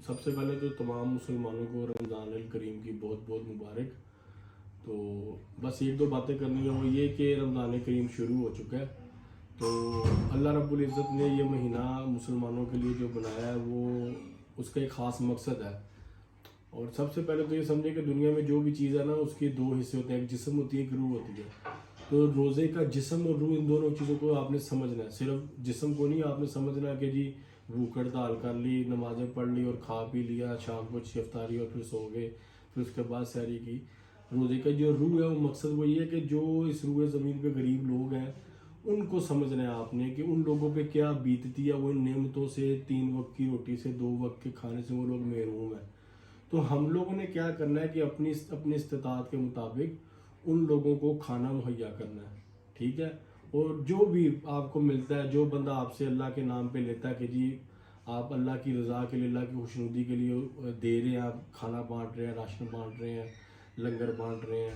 سب سے پہلے تو تمام مسلمانوں کو رمضان الکریم کی بہت بہت مبارک. تو بس ایک دو باتیں کرنی ہے، وہ یہ کہ رمضان کریم شروع ہو چکا ہے. تو اللہ رب العزت نے یہ مہینہ مسلمانوں کے لیے جو بنایا ہے وہ اس کا ایک خاص مقصد ہے. اور سب سے پہلے تو یہ سمجھے کہ دنیا میں جو بھی چیز ہے نا اس کے دو حصے ہوتے ہیں، ایک جسم ہوتی ہے، ایک روح ہوتی ہے. تو روزے کا جسم اور روح ان دونوں چیزوں کو آپ نے سمجھنا ہے. صرف جسم کو نہیں آپ نے سمجھنا کہ جی بھوک ہڑتال کر لی، نمازیں پڑھ لی اور کھا پی لیا، شام کو افطاری اور پھر سو گئے، پھر اس کے بعد سحری کی. روزے کا جو روح ہے وہ مقصد وہی ہے کہ جو اس روح زمین پہ غریب لوگ ہیں ان کو سمجھنا ہے آپ نے کہ ان لوگوں پہ کیا بیتتی ہے. وہ ان نعمتوں سے، 3 وقت کی روٹی سے، 2 وقت کے کھانے سے وہ لوگ محروم ہیں. تو ہم لوگوں نے کیا کرنا ہے کہ اپنی استطاعت کے مطابق ان لوگوں کو کھانا مہیا کرنا ہے. ٹھیک ہے. اور جو بھی آپ کو ملتا ہے، جو بندہ آپ سے اللہ کے نام پہ لیتا ہے کہ جی آپ اللہ کی رضا کے لیے، اللہ کی خوشنودی کے لیے دے رہے ہیں، آپ کھانا بانٹ رہے ہیں، راشن بانٹ رہے ہیں، لنگر بانٹ رہے ہیں،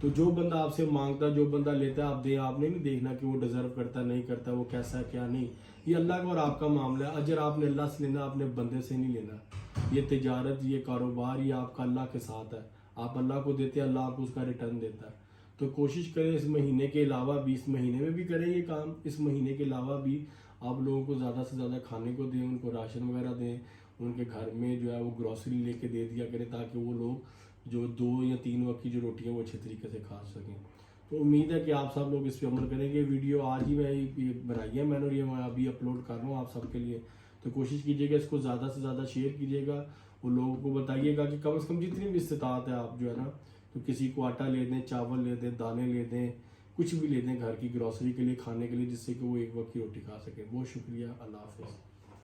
تو جو بندہ آپ سے مانگتا ہے، جو بندہ لیتا ہے، آپ دیں. آپ نے نہیں دیکھنا کہ وہ ڈیزرو کرتا ہے نہیں کرتا، وہ کیسا ہے کیا نہیں. یہ اللہ کا اور آپ کا معاملہ ہے. اجر آپ نے اللہ سے لینا، آپ نے بندے سے نہیں لینا. یہ تجارت، یہ کاروبار، یہ آپ کا اللہ کے ساتھ ہے. آپ اللہ کو دیتے ہیں، اللہ آپ کو اس کا ریٹرن دیتا ہے. تو کوشش کریں اس مہینے کے علاوہ بھی، اس مہینے میں بھی کریں یہ کام، اس مہینے کے علاوہ بھی آپ لوگوں کو زیادہ سے زیادہ کھانے کو دیں، ان کو راشن وغیرہ دیں، ان کے گھر میں جو ہے وہ گروسری لے کے دے دیا کریں تاکہ وہ لوگ جو 2 یا 3 وقت کی جو روٹی ہیں وہ اچھے طریقے سے کھا سکیں. تو امید ہے کہ آپ سب لوگ اس پہ عمل کریں گے. ویڈیو آج ہی میں بنائی ہے میں نے، اور یہ میں ابھی اپلوڈ کر رہا ہوں آپ سب کے لیے. تو کوشش کیجیے گا اس کو زیادہ سے زیادہ شیئر کیجیے گا، اور لوگوں کو بتائیے گا کہ کم از کم جتنی بھی استطاعت ہے آپ جو ہے نا، تو کسی کو آٹا لے دیں، چاول لے دیں، دانے لے دیں، کچھ بھی لے دیں گھر کی گروسری کے لیے، کھانے کے لیے، جس سے کہ وہ 1 وقت کی روٹی کھا سکیں. بہت شکریہ. اللہ حافظ.